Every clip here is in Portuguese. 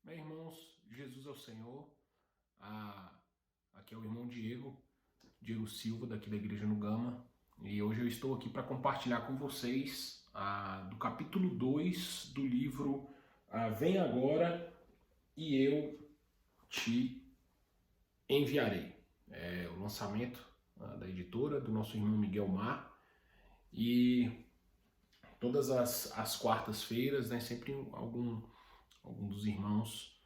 Bem, irmãos, Jesus é o Senhor. Aqui é o irmão Diego Silva, daqui da Igreja no Gama. E hoje eu estou aqui para compartilhar com vocês do capítulo 2 do livro Vem Agora e Eu Te Enviarei. É o lançamento da editora do nosso irmão Miguel Mar. E todas as quartas-feiras, né, sempre algum dos irmãos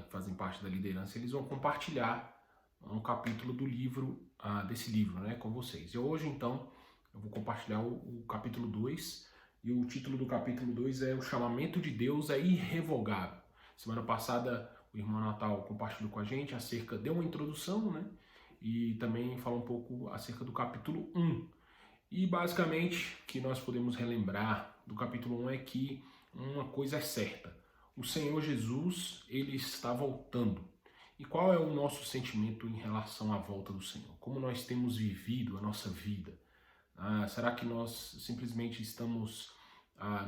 que fazem parte da liderança, eles vão compartilhar um capítulo do livro, desse livro, né, com vocês. E hoje, então, eu vou compartilhar o capítulo 2, e o título do capítulo 2 é O Chamamento de Deus é Irrevogável. Semana passada, o irmão Natal compartilhou com a gente deu uma introdução, né, e também falou um pouco acerca do capítulo 1. E basicamente, o que nós podemos relembrar do capítulo 1 é que uma coisa é certa: o Senhor Jesus, ele está voltando. E qual é o nosso sentimento em relação à volta do Senhor? Como nós temos vivido a nossa vida? Será que nós simplesmente estamos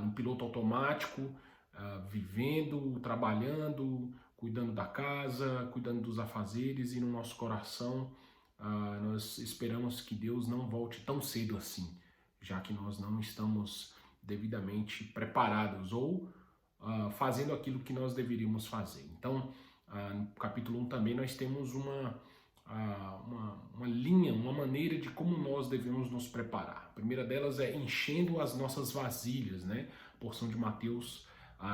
no piloto automático, vivendo, trabalhando, cuidando da casa, cuidando dos afazeres, e no nosso coração nós esperamos que Deus não volte tão cedo assim, já que nós não estamos devidamente preparados ou fazendo aquilo que nós deveríamos fazer? Então, no capítulo 1 também nós temos uma linha, uma maneira de como nós devemos nos preparar. A primeira delas é enchendo as nossas vasilhas, né? Porção de Mateus,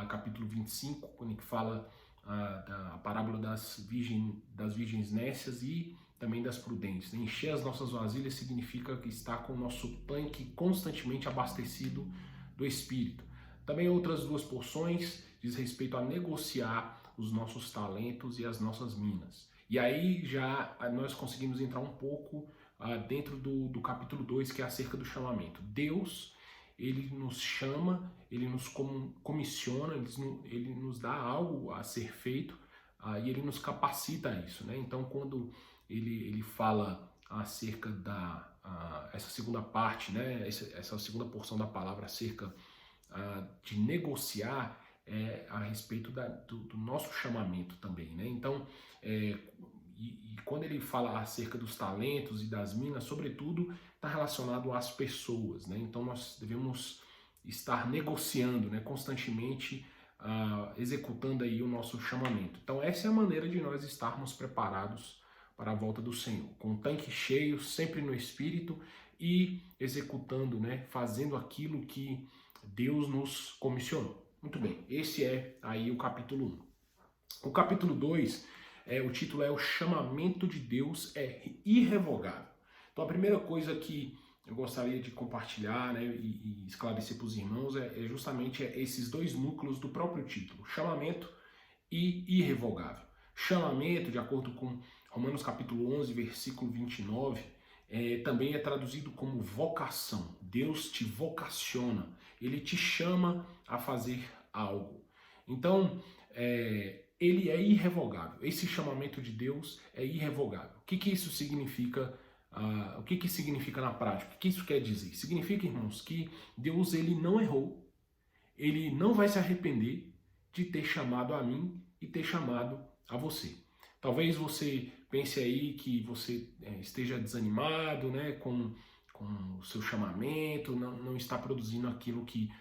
capítulo 25, quando ele fala da parábola das virgens nécias e também das prudentes. Encher as nossas vasilhas significa que está com o nosso tanque constantemente abastecido do Espírito. Também outras duas porções diz respeito a negociar os nossos talentos e as nossas minas. E aí já nós conseguimos entrar um pouco dentro do capítulo 2, que é acerca do chamamento. Deus, ele nos chama, ele nos comissiona, ele nos dá algo a ser feito e ele nos capacita a isso, né? Então, quando ele fala acerca essa segunda parte, né? Essa segunda porção da palavra acerca de negociar, a respeito do nosso chamamento também, né? Então, e quando ele fala acerca dos talentos e das minas, sobretudo, está relacionado às pessoas, né? Então, nós devemos estar negociando, né, constantemente, executando aí o nosso chamamento. Então, essa é a maneira de nós estarmos preparados para a volta do Senhor, com o tanque cheio, sempre no Espírito e executando, né, fazendo aquilo que Deus nos comissionou. Muito bem, esse é aí o capítulo 1. O capítulo 2, o título é O Chamamento de Deus é Irrevogável. Então a primeira coisa que eu gostaria de compartilhar, né, e esclarecer para os irmãos é justamente esses dois núcleos do próprio título: chamamento e irrevogável. Chamamento, de acordo com Romanos capítulo 11, versículo 29, também é traduzido como vocação. Deus te vocaciona, Ele te chama a fazer algo. Então, ele é irrevogável. Esse chamamento de Deus é irrevogável. O que isso significa? O que significa na prática? O que isso quer dizer? Significa, irmãos, que Deus, ele não errou, ele não vai se arrepender de ter chamado a mim e ter chamado a você. Talvez você pense aí que você esteja desanimado, né, com o seu chamamento, não está produzindo aquilo que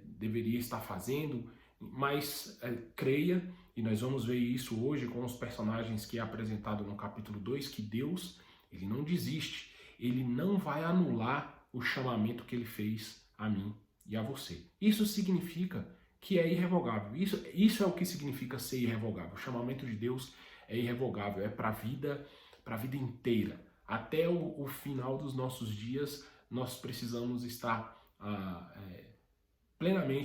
deveria estar fazendo, mas creia, e nós vamos ver isso hoje com os personagens que é apresentado no capítulo 2, que Deus, ele não desiste, ele não vai anular o chamamento que ele fez a mim e a você. Isso significa que é irrevogável. Isso é o que significa ser irrevogável. O chamamento de Deus é irrevogável, é para a vida inteira. Até o final dos nossos dias, nós precisamos estar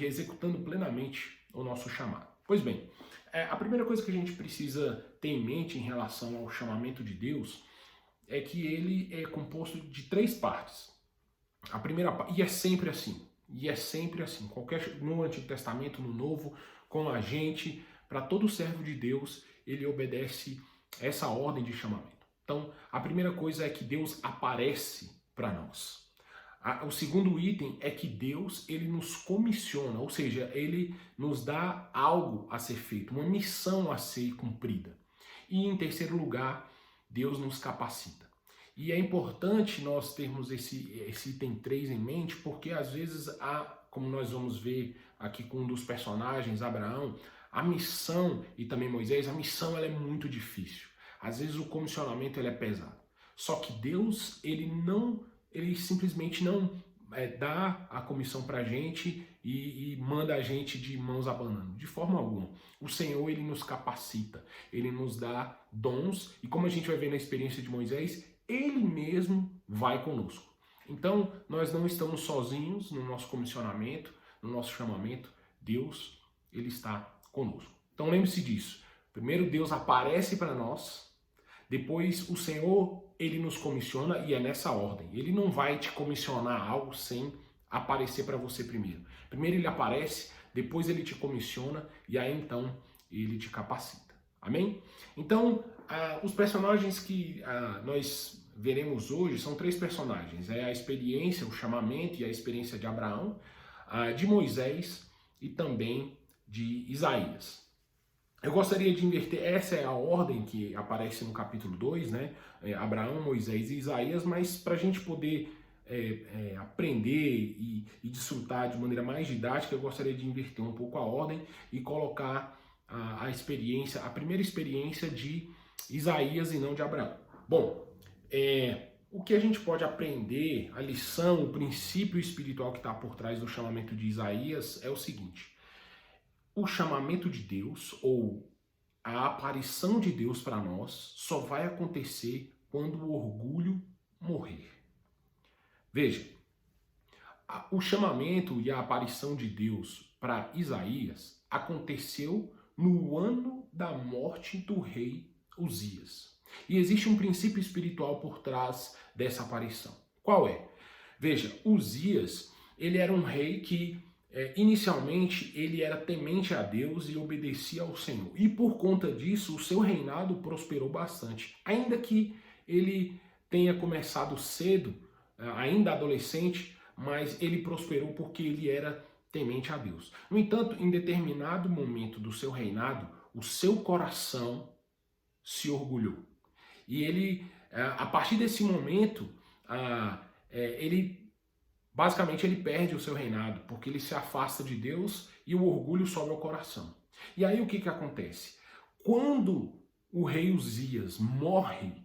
executando plenamente o nosso chamado. Pois bem, a primeira coisa que a gente precisa ter em mente em relação ao chamamento de Deus é que ele é composto de 3 partes. A primeira parte, e é sempre assim, no Antigo Testamento, no Novo, com a gente, para todo servo de Deus, ele obedece essa ordem de chamamento. Então, a primeira coisa é que Deus aparece para nós. O segundo item é que Deus, ele nos comissiona, ou seja, ele nos dá algo a ser feito, uma missão a ser cumprida. E em terceiro lugar, Deus nos capacita. E é importante nós termos esse item 3 em mente, porque às vezes, como nós vamos ver aqui com um dos personagens, Abraão, a missão, e também Moisés, a missão ela é muito difícil. Às vezes o comissionamento ele é pesado. Só que Deus, ele simplesmente não dá a comissão para a gente e manda a gente de mãos abanando. De forma alguma. O Senhor, ele nos capacita, ele nos dá dons, e como a gente vai ver na experiência de Moisés, ele mesmo vai conosco. Então, nós não estamos sozinhos no nosso comissionamento, no nosso chamamento. Deus, ele está conosco. Então, lembre-se disso. Primeiro, Deus aparece para nós. Depois, o Senhor, ele nos comissiona, e é nessa ordem. Ele não vai te comissionar algo sem aparecer para você primeiro. Primeiro ele aparece, depois ele te comissiona, e aí então ele te capacita. Amém? Então, os personagens que nós veremos hoje são 3 personagens. É a experiência, o chamamento e a experiência de Abraão, de Moisés e também de Isaías. Eu gostaria de inverter, essa é a ordem que aparece no capítulo 2, né? Abraão, Moisés e Isaías, mas para a gente poder aprender e desfrutar de maneira mais didática, eu gostaria de inverter um pouco a ordem e colocar a primeira experiência de Isaías e não de Abraão. Bom, o que a gente pode aprender, a lição, o princípio espiritual que está por trás do chamamento de Isaías é o seguinte: o chamamento de Deus, ou a aparição de Deus para nós, só vai acontecer quando o orgulho morrer. Veja, o chamamento e a aparição de Deus para Isaías aconteceu no ano da morte do rei Uzias. E existe um princípio espiritual por trás dessa aparição. Qual é? Veja, Uzias, ele era um rei que inicialmente ele era temente a Deus e obedecia ao Senhor. E por conta disso, o seu reinado prosperou bastante. Ainda que ele tenha começado cedo, ainda adolescente, mas ele prosperou porque ele era temente a Deus. No entanto, em determinado momento do seu reinado, o seu coração se orgulhou. E ele, a partir desse momento, basicamente ele perde o seu reinado, porque ele se afasta de Deus e o orgulho sobe ao coração. E aí o que acontece? Quando o rei Uzias morre,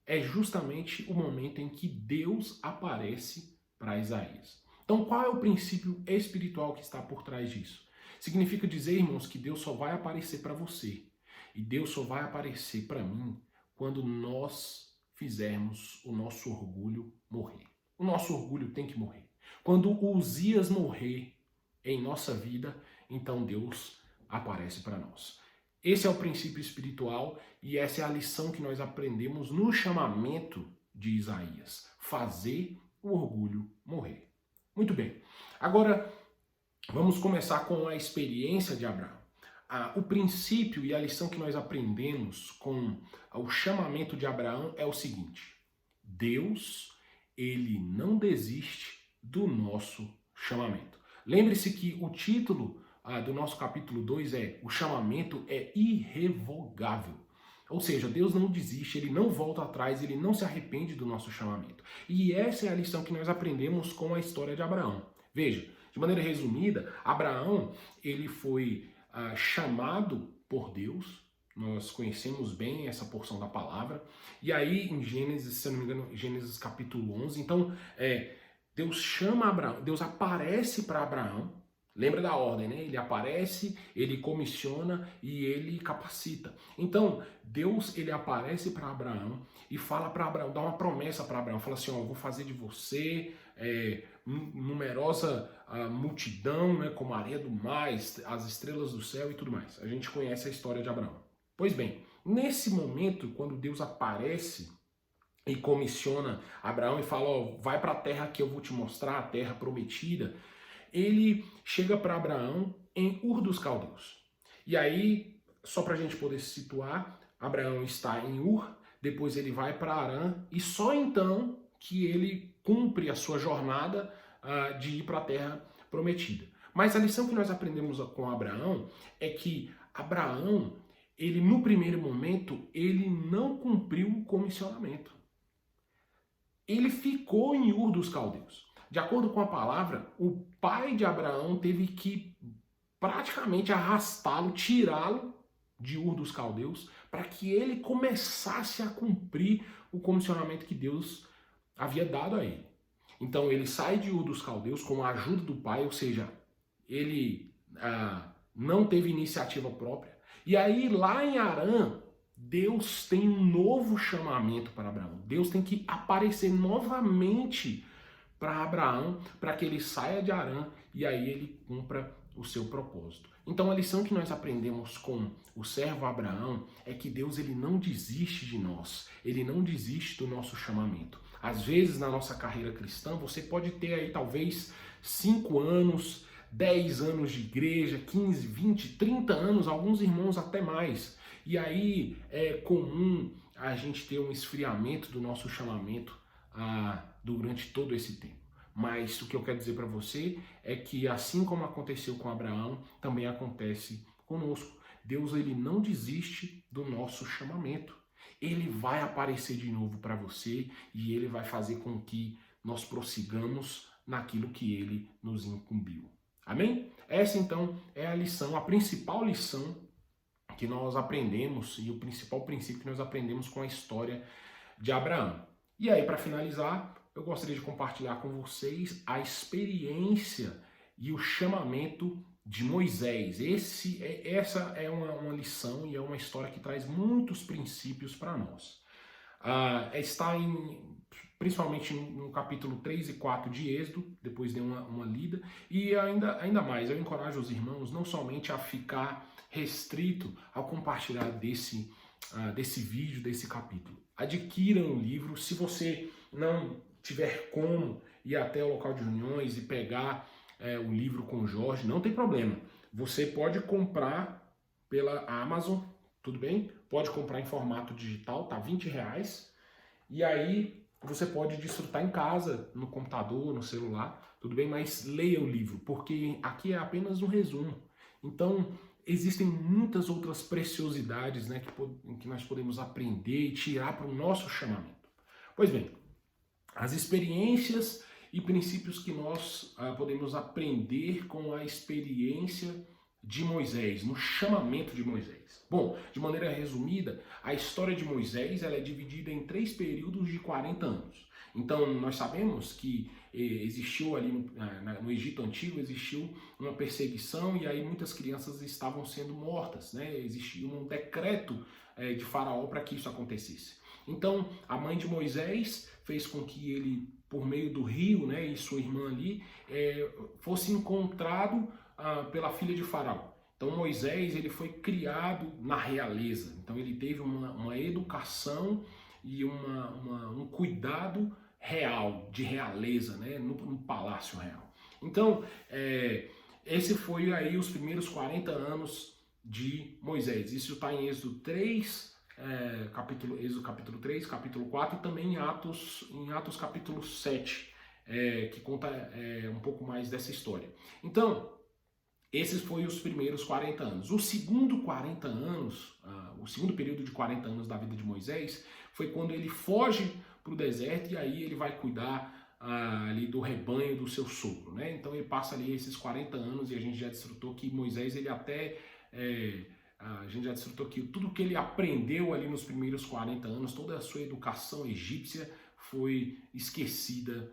é justamente o momento em que Deus aparece para Isaías. Então qual é o princípio espiritual que está por trás disso? Significa dizer, irmãos, que Deus só vai aparecer para você e Deus só vai aparecer para mim quando nós fizermos o nosso orgulho morrer. O nosso orgulho tem que morrer. Quando Uzias morrer em nossa vida, então Deus aparece para nós. Esse é o princípio espiritual e essa é a lição que nós aprendemos no chamamento de Isaías. Fazer o orgulho morrer. Muito bem. Agora, vamos começar com a experiência de Abraão. O princípio e a lição que nós aprendemos com o chamamento de Abraão é o seguinte: Deus, ele não desiste do nosso chamamento. Lembre-se que o título do nosso capítulo 2 é: o chamamento é irrevogável. Ou seja, Deus não desiste, ele não volta atrás, ele não se arrepende do nosso chamamento. E essa é a lição que nós aprendemos com a história de Abraão. Veja, de maneira resumida, Abraão, ele foi chamado por Deus. Nós conhecemos bem essa porção da palavra. E aí, em Gênesis, se eu não me engano, Gênesis capítulo 11, então, Deus chama Abraão, Deus aparece para Abraão. Lembra da ordem, né? Ele aparece, ele comissiona e ele capacita. Então, Deus, ele aparece para Abraão e fala para Abraão, dá uma promessa para Abraão. Fala assim, ó, eu vou fazer de você numerosa multidão, né, como a areia do mar, as estrelas do céu e tudo mais. A gente conhece a história de Abraão. Pois bem, nesse momento, quando Deus aparece e comissiona Abraão e fala, ó, vai para a terra que eu vou te mostrar, a terra prometida, ele chega para Abraão em Ur dos Caldeus. E aí, só para a gente poder se situar, Abraão está em Ur, depois ele vai para Harã, e só então que ele cumpre a sua jornada de ir para a terra prometida. Mas a lição que nós aprendemos com Abraão é que Abraão, ele no primeiro momento, ele não cumpriu o comissionamento. Ele ficou em Ur dos Caldeus. De acordo com a palavra, o pai de Abraão teve que praticamente arrastá-lo, tirá-lo de Ur dos Caldeus, para que ele começasse a cumprir o comissionamento que Deus havia dado a ele. Então ele sai de Ur dos Caldeus com a ajuda do pai, ou seja, ele não teve iniciativa própria. E aí lá em Harã, Deus tem um novo chamamento para Abraão. Deus tem que aparecer novamente para Abraão, para que ele saia de Harã e aí ele cumpra o seu propósito. Então a lição que nós aprendemos com o servo Abraão é que Deus ele não desiste de nós, ele não desiste do nosso chamamento. Às vezes na nossa carreira cristã você pode ter aí talvez 5 anos, 10 anos de igreja, 15, 20, 30 anos, alguns irmãos até mais. E aí é comum a gente ter um esfriamento do nosso chamamento durante todo esse tempo. Mas o que eu quero dizer para você é que assim como aconteceu com Abraão, também acontece conosco. Deus ele não desiste do nosso chamamento. Ele vai aparecer de novo para você e ele vai fazer com que nós prossigamos naquilo que ele nos incumbiu. Amém? Essa então é a lição, a principal lição que nós aprendemos e o principal princípio que nós aprendemos com a história de Abraão. E aí, para finalizar, eu gostaria de compartilhar com vocês a experiência e o chamamento de Moisés. Essa é uma lição e é uma história que traz muitos princípios para nós. Está principalmente no capítulo 3 e 4 de Êxodo, depois dei uma lida, e ainda mais, eu encorajo os irmãos não somente a ficar restrito ao compartilhar desse vídeo, desse capítulo. Adquiram o livro, se você não tiver como ir até o local de reuniões e pegar o livro com o Jorge, não tem problema. Você pode comprar pela Amazon, tudo bem? Pode comprar em formato digital, tá R$20. E aí você pode desfrutar em casa, no computador, no celular, tudo bem? Mas leia o livro, porque aqui é apenas um resumo. Então, existem muitas outras preciosidades, né, que nós podemos aprender e tirar para o nosso chamamento. Pois bem, as experiências e princípios que nós podemos aprender com a experiência de Moisés, no chamamento de Moisés. Bom, de maneira resumida, a história de Moisés ela é dividida em 3 períodos de 40 anos. Então, nós sabemos que existiu ali no Egito Antigo, existiu uma perseguição e aí muitas crianças estavam sendo mortas, né? Existia um decreto de Faraó para que isso acontecesse. Então, a mãe de Moisés fez com que ele, por meio do rio, né, e sua irmã ali, fosse encontrado pela filha de Faraó. Então Moisés ele foi criado na realeza, então ele teve uma educação e um cuidado real, de realeza, né, no palácio real. Então esse foi aí os primeiros 40 anos de Moisés. Isso está em Êxodo 3, Êxodo capítulo 3, capítulo 4 e também em Atos capítulo 7, que conta um pouco mais dessa história. Então, esses foram os primeiros 40 anos. O segundo período de 40 anos da vida de Moisés foi quando ele foge para o deserto e aí ele vai cuidar ali do rebanho do seu sogro, né? Então ele passa ali esses 40 anos e a gente já desfrutou que Moisés, a gente já desfrutou que tudo que ele aprendeu ali nos primeiros 40 anos, toda a sua educação egípcia foi esquecida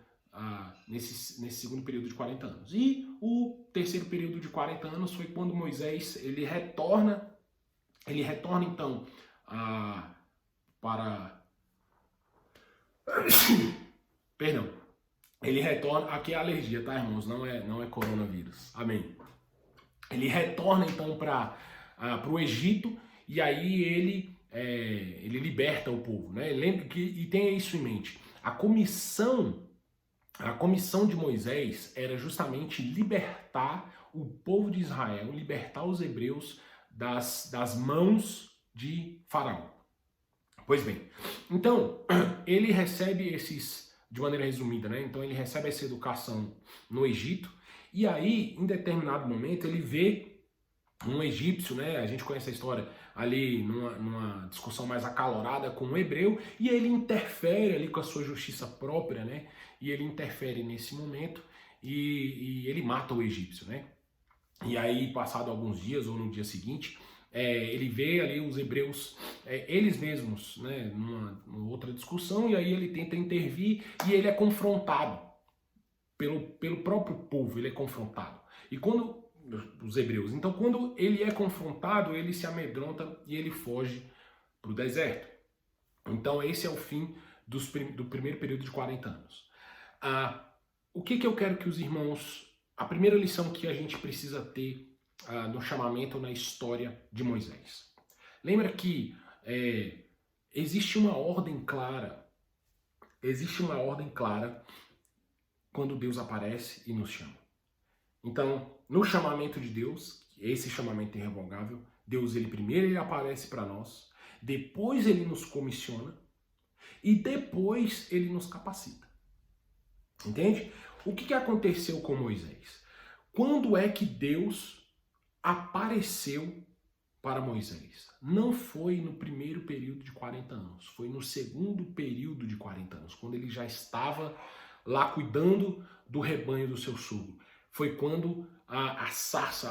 nesse segundo período de 40 anos. E o terceiro período de 40 anos foi quando Moisés ele retorna então para perdão, ele retorna, aqui é alergia, tá, irmãos? Não é coronavírus. Amém. Ele retorna então para o Egito e aí ele liberta o povo, né? Lembre que e tenha isso em mente. A comissão de Moisés era justamente libertar o povo de Israel, libertar os hebreus das mãos de Faraó. Pois bem, então ele recebe esses de maneira resumida, né? Então ele recebe essa educação no Egito, e aí, em determinado momento, ele vê um egípcio, né? A gente conhece a história ali numa discussão mais acalorada com um hebreu, e ele interfere ali com a sua justiça própria, né? E ele interfere nesse momento e ele mata o egípcio, né? E aí, passado alguns dias ou no dia seguinte, ele vê ali os hebreus, eles mesmos, né, numa outra discussão, e aí ele tenta intervir e ele é confrontado pelo próprio povo, ele é confrontado. E quando os hebreus, então quando ele é confrontado, ele se amedronta e ele foge para o deserto. Então esse é o fim do primeiro período de 40 anos. O que eu quero que os irmãos... A primeira lição que a gente precisa ter no chamamento, na história de Moisés. Lembra que existe uma ordem clara. Existe uma ordem clara quando Deus aparece e nos chama. Então, no chamamento de Deus, esse chamamento é irrevogável, Deus primeiro ele aparece para nós, depois ele nos comissiona e depois ele nos capacita. Entende? O que aconteceu com Moisés? Quando é que Deus apareceu para Moisés? Não foi no primeiro período de 40 anos, foi no segundo período de 40 anos, quando ele já estava lá cuidando do rebanho do seu sogro. Foi quando a sarça,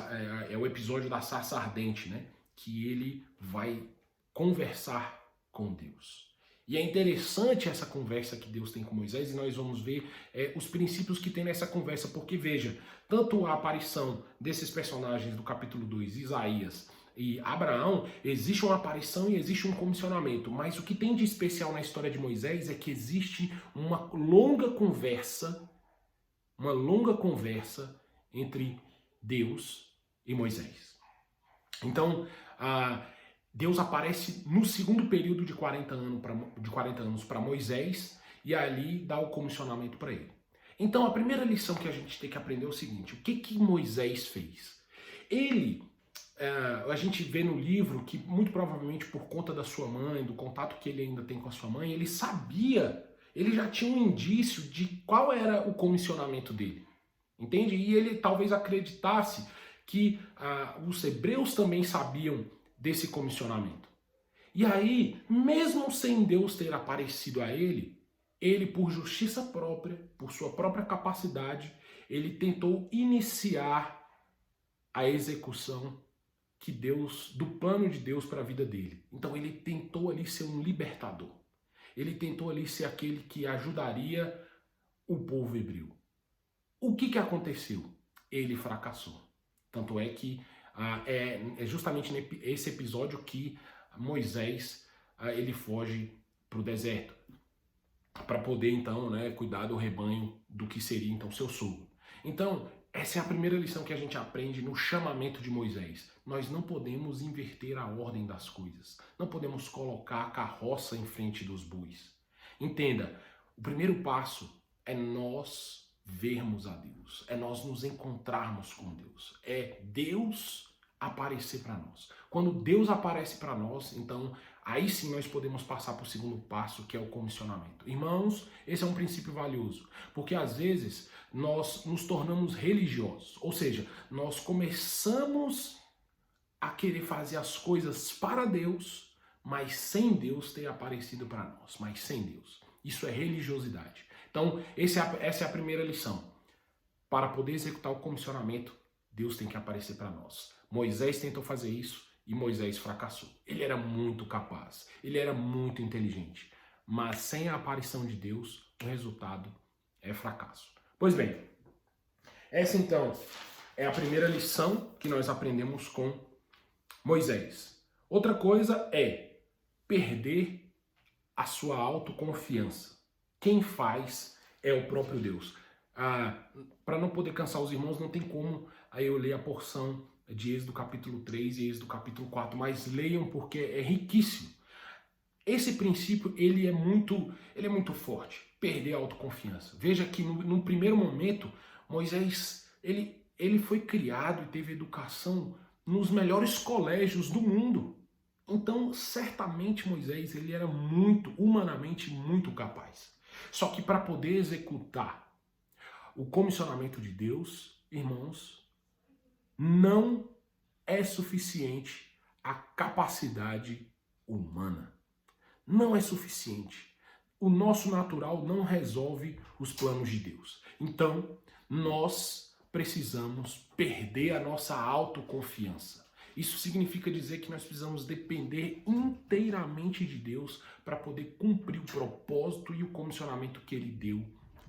é o episódio da sarça ardente, né? Que ele vai conversar com Deus. E é interessante essa conversa que Deus tem com Moisés, e nós vamos ver os princípios que tem nessa conversa, porque veja, tanto a aparição desses personagens do capítulo 2, Isaías e Abraão, existe uma aparição e existe um comissionamento, mas o que tem de especial na história de Moisés é que existe uma longa conversa entre Deus e Moisés. Então, Deus aparece no segundo período de 40 anos para Moisés e ali dá o comissionamento para ele. Então a primeira lição que a gente tem que aprender é o seguinte: o que Moisés fez? A gente vê no livro que muito provavelmente por conta da sua mãe, do contato que ele ainda tem com a sua mãe, ele sabia, ele já tinha um indício de qual era o comissionamento dele. Entende? E ele talvez acreditasse que os hebreus também sabiam desse comissionamento. E aí, mesmo sem Deus ter aparecido a ele, por justiça própria, por sua própria capacidade, ele tentou iniciar a execução do plano de Deus para a vida dele. Então ele tentou ali ser um libertador. Ele tentou ali ser aquele que ajudaria o povo hebreu. O que aconteceu? Ele fracassou. Tanto é que é justamente nesse episódio que Moisés ele foge para o deserto para poder então, né, cuidar do rebanho do que seria então seu sogro. Então essa é a primeira lição que a gente aprende no chamamento de Moisés. Nós não podemos inverter a ordem das coisas. Não podemos colocar a carroça em frente dos bois. Entenda, o primeiro passo é nós vermos a Deus, é nós nos encontrarmos com Deus, é Deus aparecer para nós. Quando Deus aparece para nós, então aí sim nós podemos passar para o segundo passo, que é o comissionamento. Irmãos, esse é um princípio valioso, porque às vezes nós nos tornamos religiosos, ou seja, nós começamos a querer fazer as coisas para Deus, mas sem Deus ter aparecido para nós, mas sem Deus. Isso é religiosidade. Então, essa é a primeira lição. Para poder executar o comissionamento, Deus tem que aparecer para nós. Moisés tentou fazer isso e Moisés fracassou. Ele era muito capaz, ele era muito inteligente, mas sem a aparição de Deus, o resultado é fracasso. Pois bem, essa então é a primeira lição que nós aprendemos com Moisés. Outra coisa é perder a sua autoconfiança. Quem faz é o próprio Deus. Para não poder cansar os irmãos, não tem como aí eu ler a porção de Êxodo capítulo 3 e Êxodo capítulo 4, mas leiam porque é riquíssimo. Esse princípio ele é muito forte, perder a autoconfiança. Veja que no primeiro momento, Moisés ele foi criado e teve educação nos melhores colégios do mundo. Então, certamente Moisés ele era humanamente muito capaz. Só que para poder executar o comissionamento de Deus, irmãos, não é suficiente a capacidade humana. Não é suficiente. O nosso natural não resolve os planos de Deus. Então, nós precisamos perder a nossa autoconfiança. Isso significa dizer que nós precisamos depender inteiramente de Deus para poder cumprir o propósito e o comissionamento que Ele deu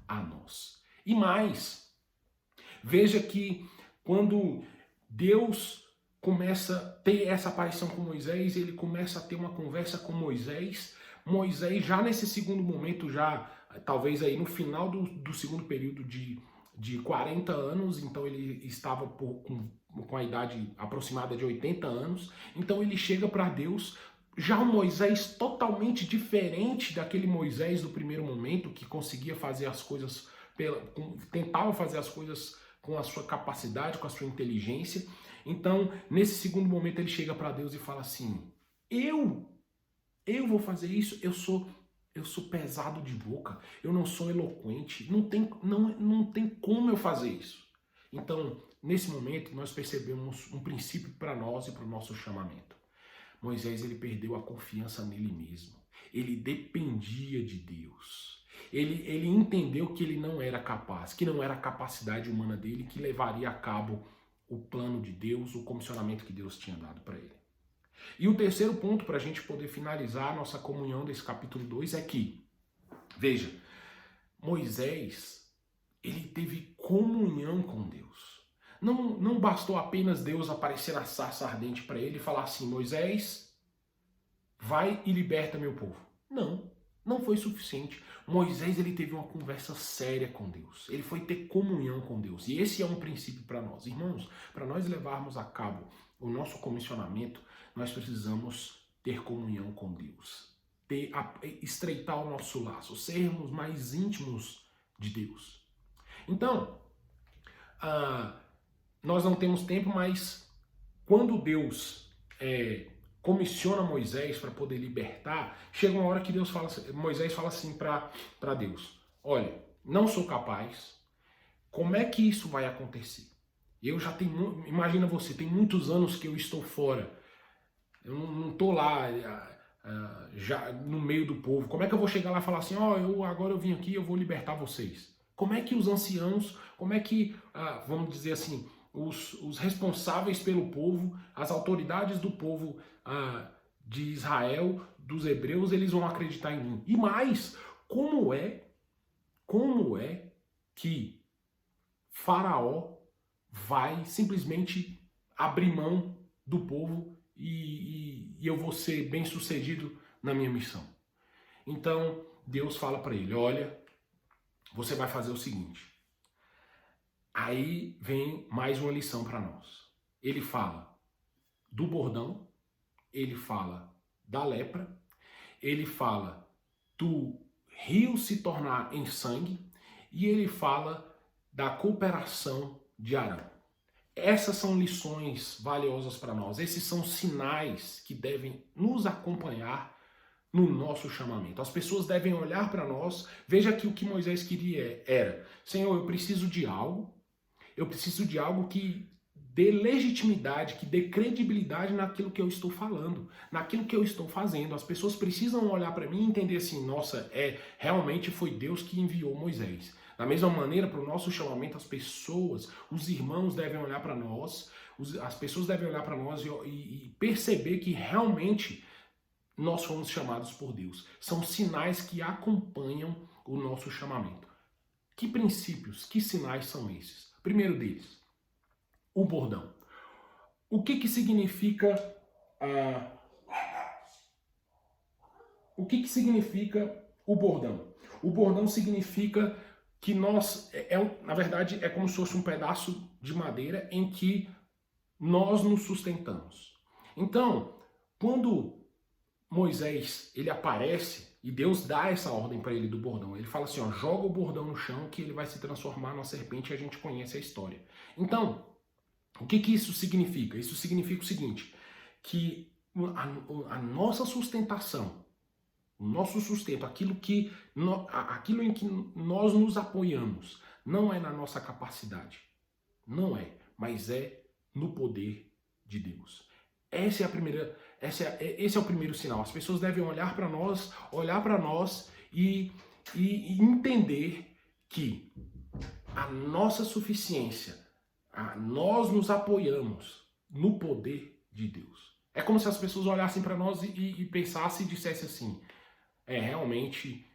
a nós. E mais, veja que quando Deus começa a ter essa aparição com Moisés, ele começa a ter uma conversa com Moisés. Moisés, já nesse segundo momento, já talvez aí no final do segundo período de 40 anos, então ele estava com a idade aproximada de 80 anos, então ele chega para Deus, já um Moisés totalmente diferente daquele Moisés do primeiro momento, que conseguia fazer as coisas, tentava fazer as coisas com a sua capacidade, com a sua inteligência. Então, nesse segundo momento, ele chega para Deus e fala assim: eu vou fazer isso, eu sou pesado de boca, eu não sou eloquente, não tem como eu fazer isso. Então, nesse momento, nós percebemos um princípio para nós e para o nosso chamamento. Moisés, ele perdeu a confiança nele mesmo. Ele dependia de Deus. Ele entendeu que ele não era capaz, que não era a capacidade humana dele que levaria a cabo o plano de Deus, o comissionamento que Deus tinha dado para ele. E o terceiro ponto, para a gente poder finalizar a nossa comunhão desse capítulo 2, é que, veja, Moisés, ele teve comunhão com Deus. Não bastou apenas Deus aparecer na sarça ardente para ele e falar assim: Moisés, vai e liberta meu povo. Não foi suficiente. Moisés, ele teve uma conversa séria com Deus. Ele foi ter comunhão com Deus. E esse é um princípio para nós. Irmãos, para nós levarmos a cabo o nosso comissionamento, nós precisamos ter comunhão com Deus. Estreitar o nosso laço, sermos mais íntimos de Deus. Então, nós não temos tempo, mas quando Deus comissiona Moisés para poder libertar, chega uma hora que Moisés fala assim para Deus: olha, não sou capaz, como é que isso vai acontecer? Eu já tenho, imagina você, tem muitos anos que eu estou fora, eu não estou lá já no meio do povo, como é que eu vou chegar lá e falar assim: agora eu vim aqui, eu vou libertar vocês? Como é que os anciãos, como é que, vamos dizer assim, os responsáveis pelo povo, as autoridades do povo de Israel, dos hebreus, eles vão acreditar em mim? E mais, como é que Faraó vai simplesmente abrir mão do povo e eu vou ser bem sucedido na minha missão? Então Deus fala para ele: olha, você vai fazer o seguinte. Aí vem mais uma lição para nós. Ele fala do bordão, ele fala da lepra, ele fala do rio se tornar em sangue e ele fala da cooperação de Arão. Essas são lições valiosas para nós. Esses são sinais que devem nos acompanhar no nosso chamamento. As pessoas devem olhar para nós. Veja que o que Moisés queria era: Senhor, eu preciso de algo que dê legitimidade, que dê credibilidade naquilo que eu estou falando, naquilo que eu estou fazendo. As pessoas precisam olhar para mim e entender assim: nossa, realmente foi Deus que enviou Moisés. Da mesma maneira, para o nosso chamamento, as pessoas, os irmãos devem olhar para nós, as pessoas devem olhar para nós e perceber que realmente nós fomos chamados por Deus. São sinais que acompanham o nosso chamamento. Que princípios, que sinais são esses? Primeiro deles, o bordão. O que significa o bordão? O bordão significa que nós, na verdade, é como se fosse um pedaço de madeira em que nós nos sustentamos. Então, quando Moisés, ele aparece e Deus dá essa ordem para ele do bordão, ele fala assim: joga o bordão no chão que ele vai se transformar numa serpente, e a gente conhece a história. Então, o que isso significa? Isso significa o seguinte, que a nossa sustentação O nosso sustento, aquilo em que nós nos apoiamos, não é na nossa capacidade. Não é, mas é no poder de Deus. Esse é o primeiro sinal. As pessoas devem olhar para nós e entender que a nossa suficiência, nós nos apoiamos no poder de Deus. É como se as pessoas olhassem para nós e pensassem e dissessem assim, realmente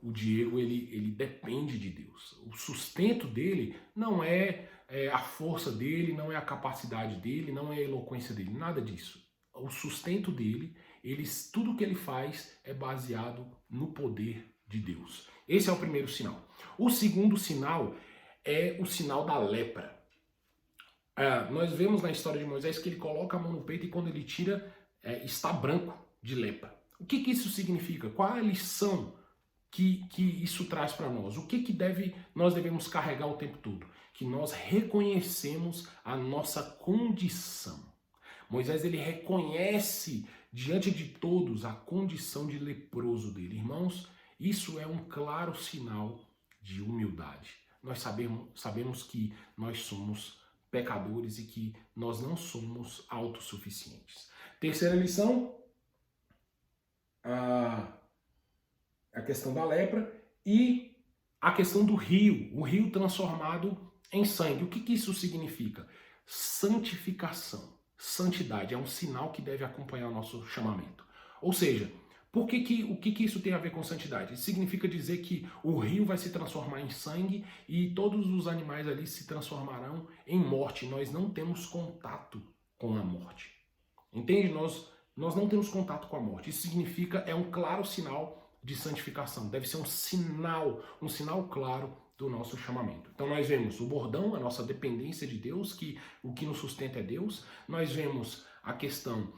o Diego ele depende de Deus. O sustento dele não é a força dele, não é a capacidade dele, não é a eloquência dele, nada disso. O sustento dele, tudo que ele faz é baseado no poder de Deus. Esse é o primeiro sinal. O segundo sinal é o sinal da lepra. Nós vemos na história de Moisés que ele coloca a mão no peito e quando ele tira, está branco de lepra. O que isso significa? Qual é a lição que isso traz para nós? O que nós devemos carregar o tempo todo? Que nós reconhecemos a nossa condição. Moisés ele reconhece diante de todos a condição de leproso dele. Irmãos, isso é um claro sinal de humildade. Nós sabemos que nós somos pecadores e que nós não somos autossuficientes. Terceira lição, a questão da lepra e a questão do rio, o rio transformado em sangue. O que isso significa? Santificação. Santidade é um sinal que deve acompanhar o nosso chamamento. Ou seja, o que isso tem a ver com santidade? Isso significa dizer que o rio vai se transformar em sangue e todos os animais ali se transformarão em morte. Nós não temos contato com a morte. Entende? Nós não temos contato com a morte. Isso significa, é um claro sinal de santificação. Deve ser um sinal claro do nosso chamamento. Então nós vemos o bordão, a nossa dependência de Deus, que o que nos sustenta é Deus. Nós vemos a questão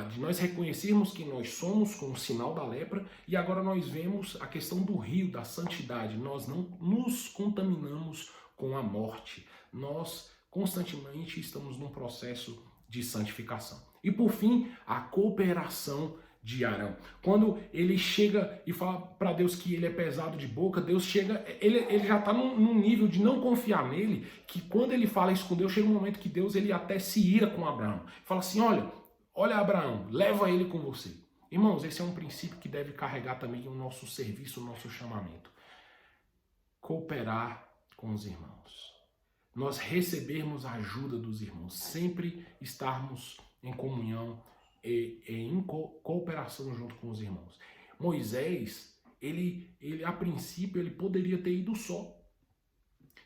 de nós reconhecermos que nós somos com o sinal da lepra, e agora nós vemos a questão do rio, da santidade. Nós não nos contaminamos com a morte. Nós constantemente estamos num processo de santificação. E por fim, a cooperação de Arão. Quando ele chega e fala para Deus que ele é pesado de boca, Deus chega, ele já está num nível de não confiar nele, que quando ele fala isso com Deus, chega um momento que Deus ele até se ira com Abraão. Fala assim, olha Abraão, leva ele com você. Irmãos, esse é um princípio que deve carregar também o nosso serviço, o nosso chamamento. Cooperar com os irmãos. Nós recebermos a ajuda dos irmãos, sempre estarmos em comunhão e em cooperação junto com os irmãos. Moisés, ele a princípio, ele poderia ter ido só.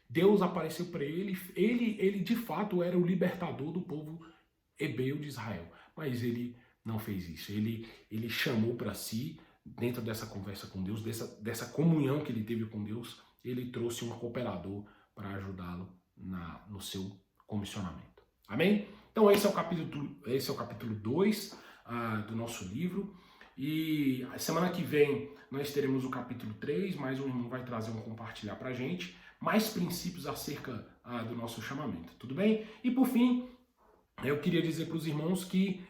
Deus apareceu para ele de fato era o libertador do povo hebreu de Israel, mas ele não fez isso. Ele chamou para si, dentro dessa conversa com Deus, dessa comunhão que ele teve com Deus, ele trouxe um cooperador para ajudá-lo no seu comissionamento. Amém? Então esse é o capítulo 2 do nosso livro. E a semana que vem nós teremos o capítulo 3, mais um irmão vai trazer compartilhar para a gente mais princípios acerca do nosso chamamento. Tudo bem? E por fim, eu queria dizer para os irmãos que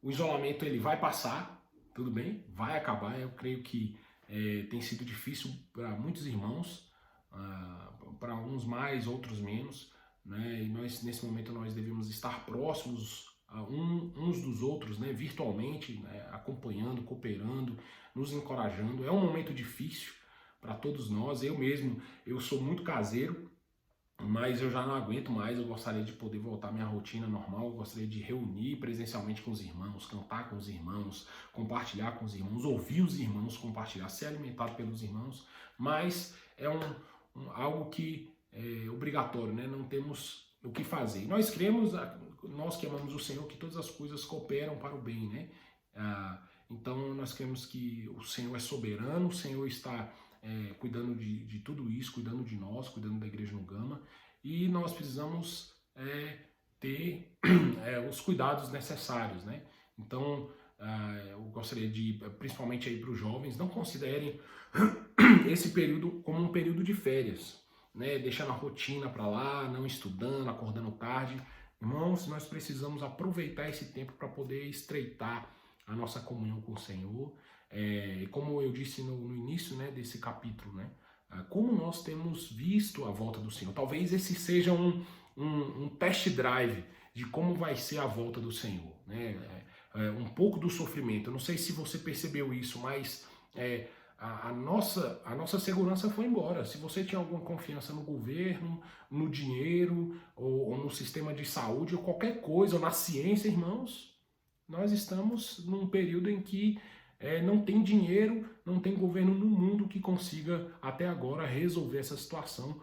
o isolamento ele vai passar, tudo bem? Vai acabar. Eu creio que tem sido difícil para muitos irmãos, para uns mais, outros menos, né? E nesse momento nós devemos estar próximos uns dos outros, né? Virtualmente, né? Acompanhando, cooperando, nos encorajando. É um momento difícil para todos nós. Eu sou muito caseiro, mas eu já não aguento mais. Eu gostaria de poder voltar à minha rotina normal. Eu gostaria de reunir presencialmente com os irmãos, cantar com os irmãos, compartilhar com os irmãos, ouvir os irmãos, compartilhar, ser alimentado pelos irmãos. Mas é algo que é obrigatório, né? Não temos o que fazer. Nós cremos, nós que amamos o Senhor, que todas as coisas cooperam para o bem, né? Então nós cremos que o Senhor é soberano, o Senhor está cuidando de tudo isso, cuidando de nós, cuidando da igreja no Gama, e nós precisamos ter os cuidados necessários, né? Então eu gostaria de, principalmente aí para os jovens, não considerem esse período como um período de férias, né? Deixando a rotina para lá, não estudando, acordando tarde. Irmãos, nós precisamos aproveitar esse tempo para poder estreitar a nossa comunhão com o Senhor. E como eu disse no início, né, desse capítulo, né, como nós temos visto a volta do Senhor. Talvez esse seja um test drive de como vai ser a volta do Senhor, né? Um pouco do sofrimento. Eu não sei se você percebeu isso, mas a nossa segurança foi embora. Se você tinha alguma confiança no governo, no dinheiro, ou no sistema de saúde, ou qualquer coisa, ou na ciência, irmãos, nós estamos num período em que não tem dinheiro, não tem governo no mundo que consiga, até agora, resolver essa situação,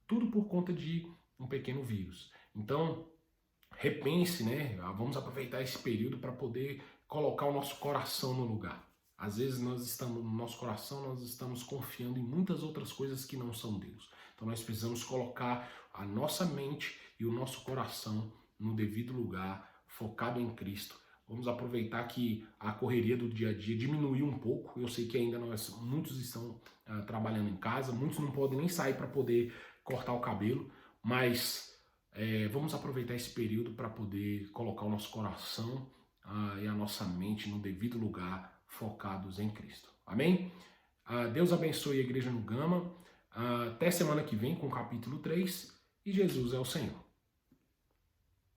tudo por conta de um pequeno vírus. Então, repense, né? Vamos aproveitar esse período para poder colocar o nosso coração no lugar. Às vezes nós estamos no nosso coração, nós estamos confiando em muitas outras coisas que não são Deus. Então nós precisamos colocar a nossa mente e o nosso coração no devido lugar, focado em Cristo. Vamos aproveitar que a correria do dia a dia diminuiu um pouco. Eu sei que ainda muitos estão trabalhando em casa, muitos não podem nem sair para poder cortar o cabelo, mas vamos aproveitar esse período para poder colocar o nosso coração e a nossa mente no devido lugar, focados em Cristo. Amém? Deus abençoe a igreja no Gama. Até semana que vem com o capítulo 3. E Jesus é o Senhor.